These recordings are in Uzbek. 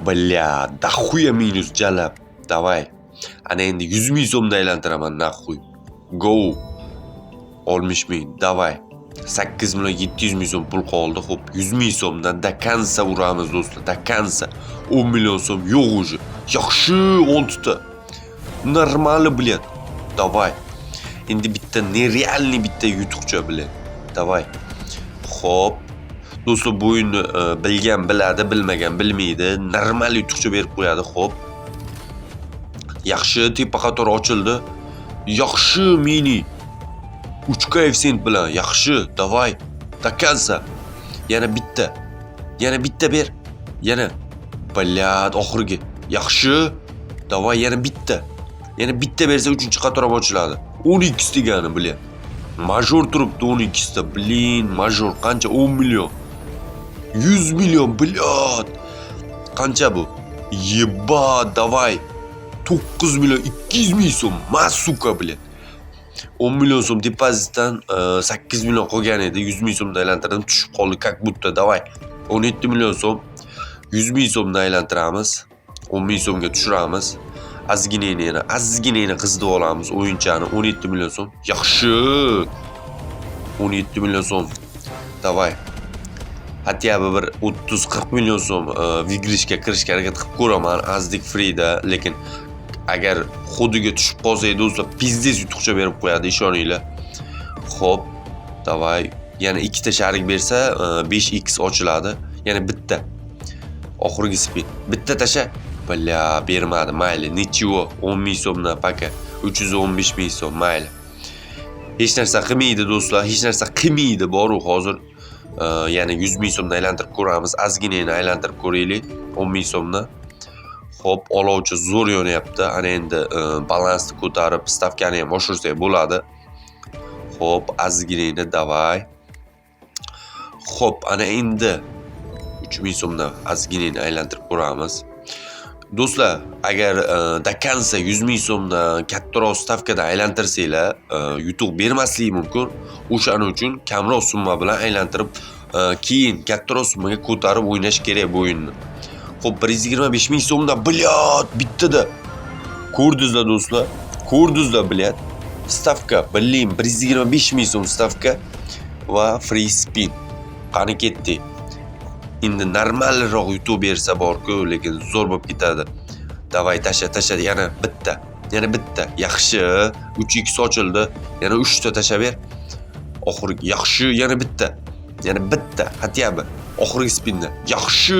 Bля, dahuya minus jalab. Davay. Ana endi 100 ming so'mda aylantiraman nahuy. Go. 60 ming. Davay. 8 million 700 ming so'm pul qoldi. Xo'p, 100 ming so'mdan dakansa uramiz do'stlar. Dakansa 10 million so'm yo'q уже. Yaxshi 6 ta. Normali bilet. Davay. Endi bitta nerealniy bitta yutuqcha bilet. Davay. Xo'p. Do'stlar bu o'yinni bilgan biladi, bilmagan bilmaydi. Normal yutuqcha berib qo'yadi. Xo'p. Yaxshi tepa qator ochildi. Yaxshi mini 3 koeffitsient bilan yaxshi. Davay. Takansa. Yana bitta. Yana bitta ber. Yana. Blyad oxirgi. Yaxshi. Davay yana bitta. Yana bitta bersa 3-qator ham ochiladi. 12 degani bilet. Major turibdi 12 ta. Blin, major qancha? 10 million. 100 million blyad. Qancha bu? Yeba, davay. 9 million 200 ming so'm. Masuka bilet. 10 million so'm depozitdan 8 million qolgan edi. 100 ming so'mdan aylantirdim. Tushib qoldi как будто. Davay. 17 million so'm. 100 ming so'mdan aylantiramiz. 10 ming so'mga tushiramiz. Azgineni qizdib olamiz o'yinchani. 17 million so'm. Yaxshi. 17 million so'm. Davay. Hatya bir 30-40 million so'm vigrishga kirishga harakat qilib ko'raman azdik freeda, lekin agar xudiga tushib qolsa do'stlar pizdes yutuqcha berib qo'yadi, ishoninglar. Xo'p, davay. Yana ikkita sharik bersa 5x ochiladi. Yana bitta. Oxirgi spin. Bitta tasha. Bля, bermadi, mayli. Nechio 10 ming so'mdan paka 315 ming so'm, mayli. Hech narsa qilmaydi do'stlar, hech narsa qilmaydi boru hozir. Ya'ni 100 ming so'mdan aylantirib ko'ramiz. Azgineni aylantirib ko'raylik 10 ming so'mdan. Xo'p, olovchi zo'r yonyapti. Ana endi balansni ko'tarib, stavkani ham oshirsak bo'ladi. Xo'p, azgineni davay. Xo'p, ana endi 3 ming so'mdan azgineni aylantirib ko'ramiz. Do'stlar, agar dakansa 100 ming so'mdan kattaroq stavkada aylantirsanglar, yutuq bermasligi mumkin. O'shaning uchun kamroq summa bilan aylantirib, keyin kattaroq summaga ko'tarib o'ynash kerak bu o'yinni. Xo'p, 125 ming so'mdan bilyat bittada. Ko'rdingizlar do'stlar? Ko'rdingizlar bilyat? Stavka, bilin 125 ming so'm stavka va free spin. Qani ketdi. Endi normalroq yutuq bersa bor-ku, lekin zo'r bo'lib ketadi. Davay tasha yana bitta. Yana bitta. Yaxshi. 3x ochildi. Yana 3 ta tasha ber. Oxirgi yaxshi, yana bitta. Yana bitta. Hatyabi. Oxirgi spinda. Yaxshi.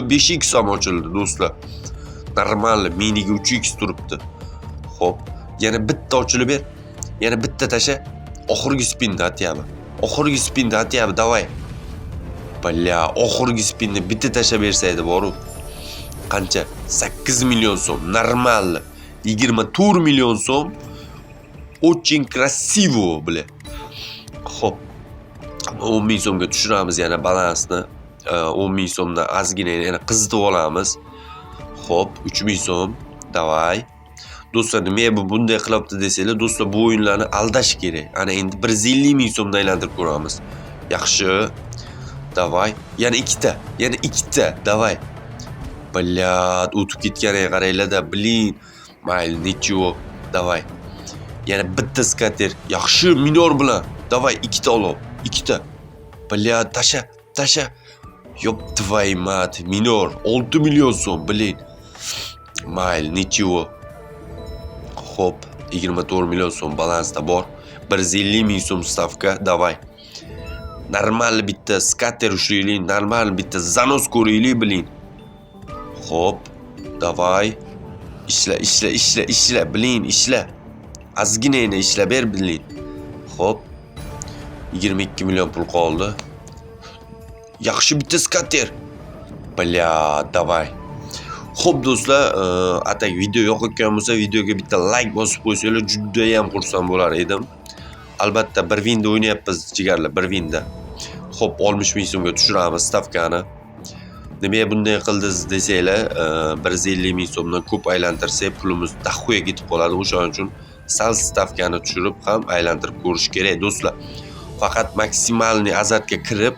5x ham ochildi do'stlar. Normal miniga 3x turibdi. Xo'p, yana bitta ochilib ber. Yana bitta tasha. Oxirgi spinda hatyabi. Oxirgi spinda hatyabi, davay. Bля, oxirgi spinni bitta tasha bersaydi boru. Qancha? 8 million so'm. Normal. 24 million so'm. Очень красиво, bля. Xo'p. 10 ming so'mga tushiramiz yana balansni. 10 ming so'mdan ozgina yana qizitib olamiz. Xo'p, 3 ming so'm. Davay. Do'stlar, nima bu bunday qilyapti desanglar, do'stlar bu o'yinlarni aldash kerak. Ana endi 150 ming so'mdan aylantirib ko'ramiz. Yaxshi. Davay. Yana ikkita. Yana ikkita. Davay. Blyad, o'tib ketganiga qaranglar-da, blin. Mayli, nechio. Davay. Yana bitta skater. Yaxshi minor bilan. Davay, ikkita olov. Ikkita. Blyad, tasha. Yop, tvay mat. Minor. 6 million so'm, blin. Mayli, nechio. Xo'p, 24 million so'm balansda bor. 150 ming so'm stavka. Davay. Normal bitta skater ushlaylik, normal bitta zanos ko'raylik, bilin. Xo'p, davay. Ishla, bilin, ishla. Azgineni ishla ber, bilin. Xo'p. 22 million pul qoldi. Yaxshi bitta skater. Bля, davay. Xo'p do'stlar, atak video yoqayotgan bo'lsa, videoga bitta like bosib qo'ysanglar, juda ham xursand bo'lar edim. Albatta, bir vinda o'ynayapmiz, jigarlar, bir vinda. Xo'p, 60 ming so'mga tushiramiz stavkani. Nimaga bunday qildingiz desanglar, 150 ming so'mdan ko'p aylantirsak, pulimiz dahuya ketib qoladi. O'shaning uchun sal stavkani tushirib ham aylantirib ko'rish kerak do'stlar. Faqat maksimalniy azartga kirib,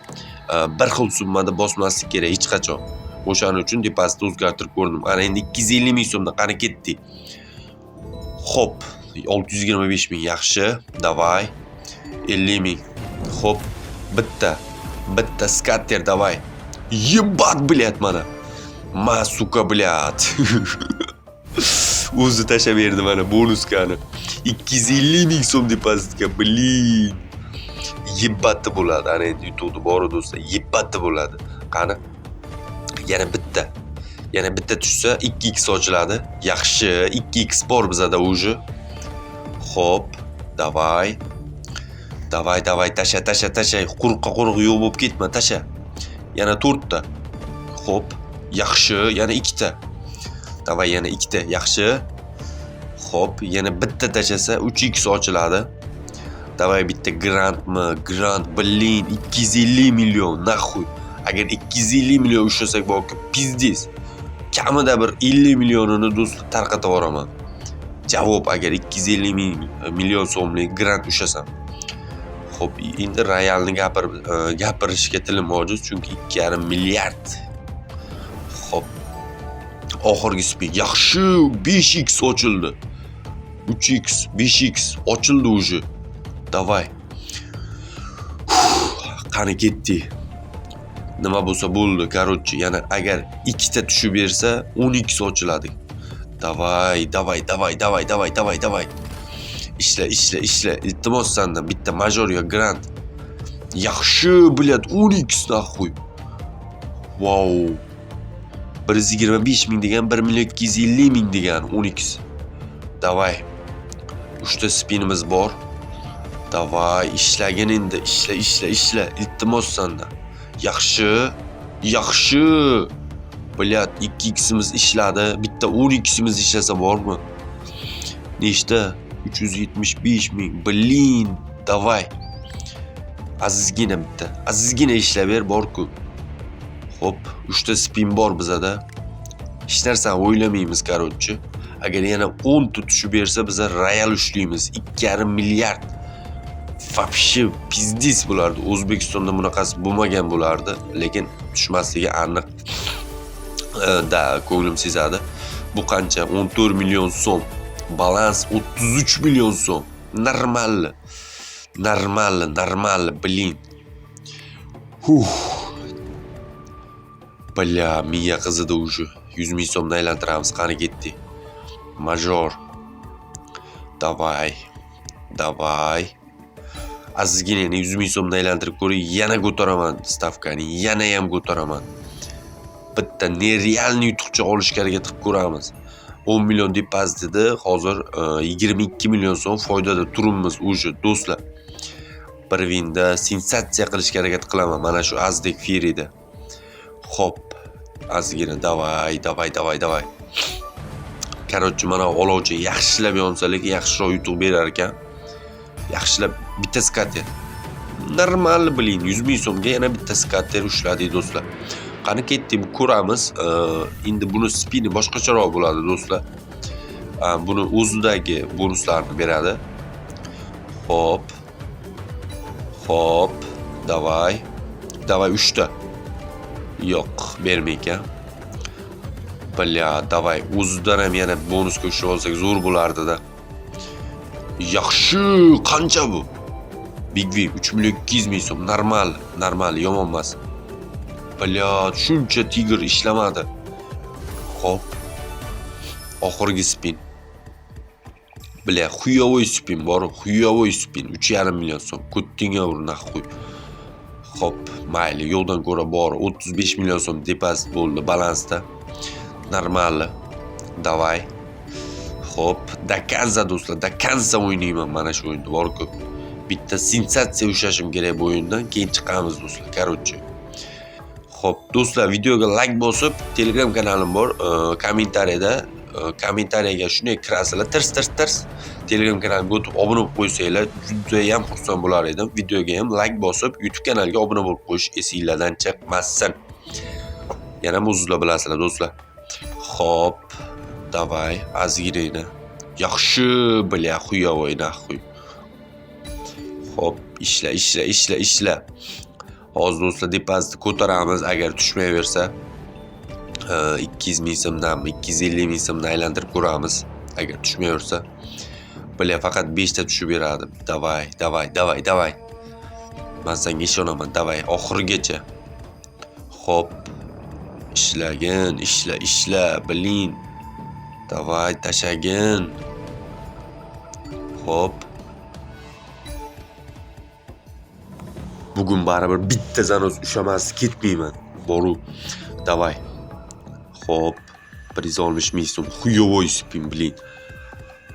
bir xil summada bosmaslik kerak hech qachon. O'shaning uchun depozitni o'zgartirib ko'rdim. Ana endi 250 ming so'mdan qani ketdi. Xo'p, 625 ming yaxshi. Davay. 50 ming. Xo'p, bitta skater davay. Yebat, блядь, mana. Suka, блядь. O'zi tashlab berdi mana bonuskani. 250 ming so'm depozitga, blin. Yebatda bo'ladi. Ana endi YouTube'da bor do'stlar, yebatda bo'ladi. Qani? Yana bitta tushsa 2x ochiladi. Yaxshi, 2x bor bizada уже. Xo'p, davay. Tasha. Quruqqa yo'q bo'lib ketma, tasha. Yana 4 ta. Xo'p, yaxshi, yana 2 ta. Davay, yana 2 ta, yaxshi. Xo'p, yana bitta tashasa 3x ochiladi. Davay, bitta grant, blin, 250 million, naxuy. Agar 250 million ushlasak bo'lsa, pizdiz. Kamida bir 50 millionini do'stlar tarqatib yuboraman. Javob, agar 250 million so'mlik grant ushlasam. Xo'p, endi realni gapirishga tilim ojiz, chunki 2,5 milliard. Xo'p. Oxirgi spin yaxshi, 5x ochildi. 3x, 5x ochildi уже. Davay. Qani ketdi. Nima bo'lsa bo'ldi, короче, yana agar 2 ta tushib bersa 10x ochiladi. Davay. Ishla. Iltimos sendan bitta major yo grant. Yaxshi, блядь, 10x naxuy. Wow. 125 ming degan 1 million 250 ming degan 10x. Davay. 3 ta spinimiz bor. Davay, ishlagin endi, ishla. Iltimos sendan. Yaxshi. Блядь, 2x'imiz ishladi. Bitta 10x'imiz ishlasa bormi? Nechta? 375 ming. Blin, davay. Azizgina ishlab ber, bor-ku. Xo'p, 3 ta spin bor bizada. Hech narsani o'ylamaymiz, короче. Agar yana 10 ta tushib bersa, biz royal ushlaymiz. 2,5 milliard. Вообще pizdiz bo'lardi. O'zbekistonda bunaqasi bo'lmagan bo'lardi, lekin tushmasligi aniq. Ko'nglim sezadi. Bu qancha? 14 million so'm. Balans 33 million so'm. Normal, blin. Bля, miya qizidi уже. 100 ming so'mdan aylantiramiz, qani ketdi. Major. Davay. Azizgina 100 ming so'mdan aylantirib ko'ring, yana ko'taraman stavkani, yana ham ko'taraman. Bitta nerealni yutuqcha olishga harakat qilib ko'ramiz. 10 million depozitida hozir 22 million so'm foydada turibmiz уже do'stlar. Bir vinda sensatsiya qilishga harakat qilaman mana shu Azdik Firida. Xo'p, azgina davay. Короче, mana olovchi yaxshilab yonsa, lekin yaxshiroq yutuq berar ekan. Yaxshilab bitta skater. Normal, blin, 100 ming so'mga yana bitta skater ushladi do'stlar. Qani ketdi, bu ko'ramiz. Endi buni spini boshqacharoq bo'ladi do'stlar. Buni o'zidagi bonuslarni beradi. Xo'p, davay 3 ta. Yo'q, bermaykan. Bля, davay, o'zidan ham yana bonusga ushlab olsak zo'r bo'lardi-da. Yaxshi, qancha bu? Big Win 3 million 200 ming so'm, normal, yomon emas. Bля, shuncha tigr ishlamadi. Xo'p. Oxirgi spin. Bля, xuyovoy spin bor, 3,5 million so'm. Kuttinga ur naxuy. Xo'p, mayli, yo'qdan ko'ra bor, 35 million so'm depozit bo'ldi balansda. Normal. Davay. Xo'p, Dakanza do'stlar, Dakanza o'ynayman mana shu o'yinda bor-ku. Bitta sensatsiya ushlashim kerak bu o'yindan, keyin chiqamiz do'stlar. Короче. Xo'p, do'stlar, videoga like bosib, Telegram kanalim bor. Kommentariyaga shunday kirasizlar, tirs. Telegram kanaliga o'tib obuna bo'lib qo'ysanglar, juda ham xursand bo'lar edim. Videoga ham like bosib, YouTube kanaliga obuna bo'lib qo'yish esingizdan chiqmasin. Yana muzlar bilasizlar do'stlar. Xo'p, davay, azgina. Yaxshi, bля, xuyovoy naxuy. Xo'p, ishla. Hozir do'stlar depozitni ko'taramiz agar tushmayversa. 200 ming so'mdanmi, 250 ming so'mdan aylantirib ko'ramiz. Agar tushmayversa, bile faqat 5 ta tushib beradi. Davay. Men senga ishonaman, davay, oxirigacha. Xo'p. Ishlagin, ishla, bilin. Davay, tashagin. Xo'p. Bugun baribir bitta zanoz ushamasi ketmayman. Boru. Davay. Xo'p. 160 ming so'm xuyovoy spin, bilin.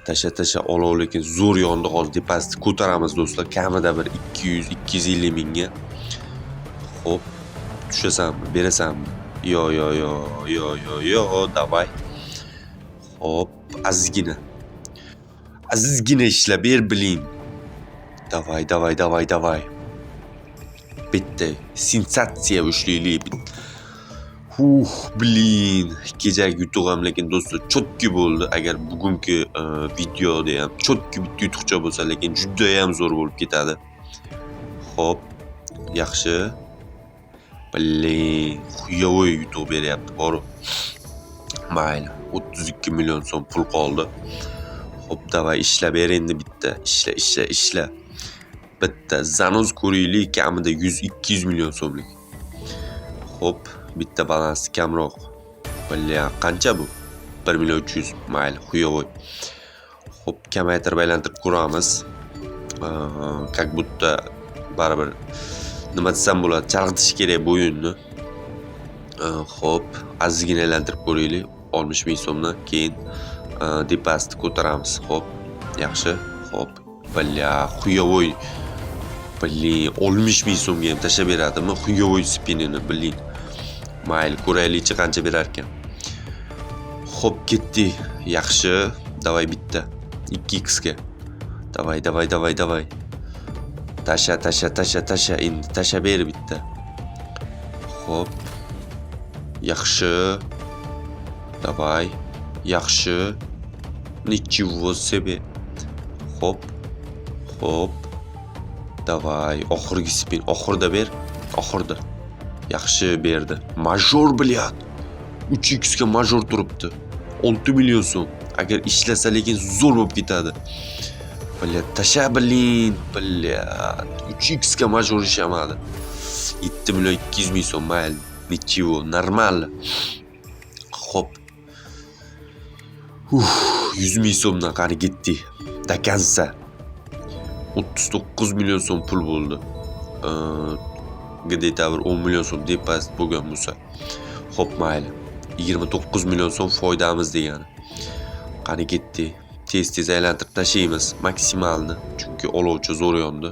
Tasha olov, lekin zo'r yondi hozir depasni ko'taramiz do'stlar. Kamida bir 200-250 mingga. Xo'p. Tushasanmi, berasanmi? Yo, davay. Xo'p, azizgina ishla ber, bilin. Davay. Bitta sensatsiya ushlaylik. Bilin. Kechagi yutug'im lekin do'stlar chotki bo'ldi. Agar bugungi videoda ham chotki bitta yutuqcha bo'lsa, lekin juda ham zo'r bo'lib ketadi. Xo'p, yaxshi. Bilin, xuyovoy yutuq beryapti, boru. Mayli, 32 million so'm pul qoldi. Xo'p, davay, ishlab ber endi bitta. Ishla. Bitta zanoz ko'raylik, kamida 100-200 million so'mlik. Xo'p, bitta balansi kamroq. Bilya, qancha bu? 1 million 300. Mayli, xuyovoy. Xo'p, kamaytirib aylantirib ko'ramiz. Как будто baribir nima desam bo'ladi, chalg'itish kerak bu o'yinni. Xo'p, azizgina aylantirib ko'raylik. 60 ming so'mdan keyin depasni ko'taramiz. Xo'p, yaxshi. Xo'p, bilya, xuyovoy. Bilin, 60 ming so'mga ham tashlab beradimi? Xuyovoy spinini, bilin. Mayli, ko'raylikchi qancha berar ekan. Xo'p, ketdi. Yaxshi. Davay bitta. 2x ga. Davay. Tasha. Endi tasha ber bitta. Xo'p. Yaxshi. Davay. Yaxshi. Ничего себе. Xo'p. Davay, oxirgi spin. Oxirda ber. Oxirda. Yaxshi berdi. Major, bilyat. 3x ga major turibdi. 6 million so'm. Agar ishlasa, lekin zo'r bo'lib ketadi. Bilyat, tasha, bilin. Bilyat. 3x ga major ishamadi. 7 million 200 ming so'm, mayli. Ничего, нормально. Xo'p. 100 ming so'mdan qani ketdi. Dakansa. 39 million so'm pul bo'ldi. Где-то bir 10 million so'm depozit bo'lgan bo'lsa. Xo'p, mayli. 29 million so'm foydamiz degani. Qani ketdi. Tez aylantirib tashlaymiz maksimalni, chunki olovchi zo'r yondi.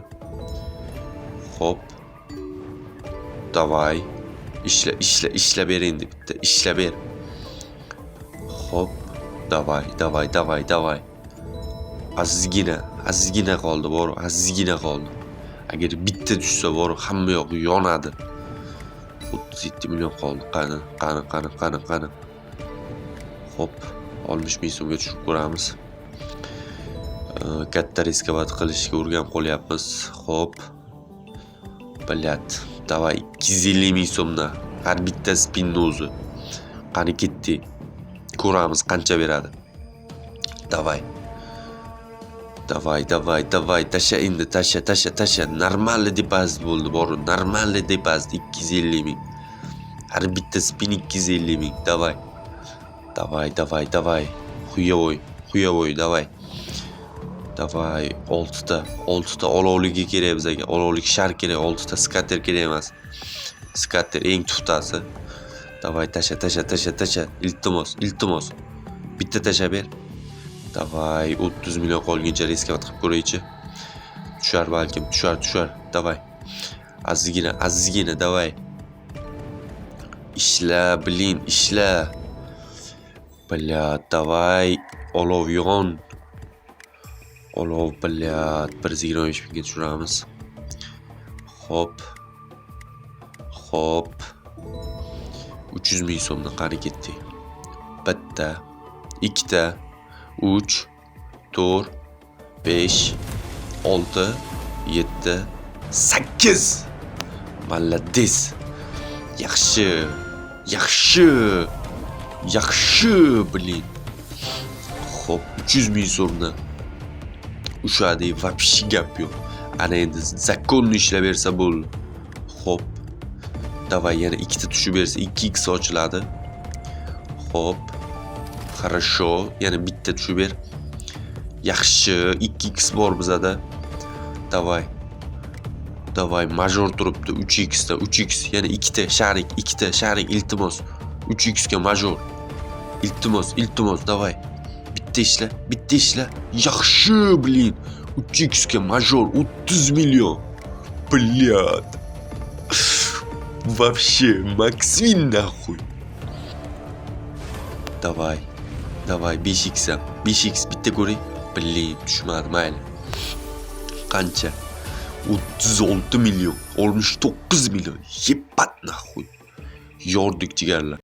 Xo'p. Davay. Ishla ber endi bitta. Ishla ber. Xo'p. Davay. Azizgina qoldi, bor, azizgina qoldi. Agar bitta tushsa, bor, hamma yoq yonadi. 37 million qoldi. Qani. Xo'p, 60 ming so'mga tushib ko'ramiz. Katta riskovat qilishga o'rganib qolyapmiz. Xo'p. Bilyat. Davay, 250 ming so'mdan har bitta spinni o'zi. Qani ketdi. Ko'ramiz qancha beradi. Davay. Tasha endi, tasha. Normal depozit bo'ldi, bor. Normal depozit 250 ming. Har bitta spin 250 ming. Davay. Xuyovoy, davay. 6 ta olovligi kerak bizga. Olovlik shar kerak, 6 ta skater kerak emas. Skater eng tuftasi. Davay, tasha. Iltimos. Bitta tasha ber. Davay, 30 million qolguncha riskovat qilib ko'raychi. Tushar balkim, tushar. Davay. Azizgina, davay. Ishla, bilin, ishla. Bilyat, davay. Olov yon. Olov, bilyat. 125 mingga tushiramiz. Xo'p. 300 ming so'mdan qani ketdi. Bitta, ikkita, 3, 4, 5, 6, 7, 8. Malades. Yaxshi. Yaxshi, blin. Hop, 300 ming so'mdan. Ushadi, вообще gap yo'q. Ana endi zakonni ishlab bersa bo'ldi. Hop. Davay, yana ikkita tushib bersa 2x ochiladi. Hop. Хорошо, yana bitta tushib ber. Yaxshi, 2x bor bizada. Davay. Davay, major turibdi 3x da, 3x, yana ikkita sharik, iltimos. 3x ga major. Iltimos, davay. Bitta ishla. Yaxshi, blin. 3x ga major 30 million. Blyad. Вообще, Максвин нахуй. Давай, 5x ham. 5x bitta ko'ring. Blin, tushmadi, mayli. Qancha? 36 million, 69 million. Yepat nahуй. Yordik jigarlar.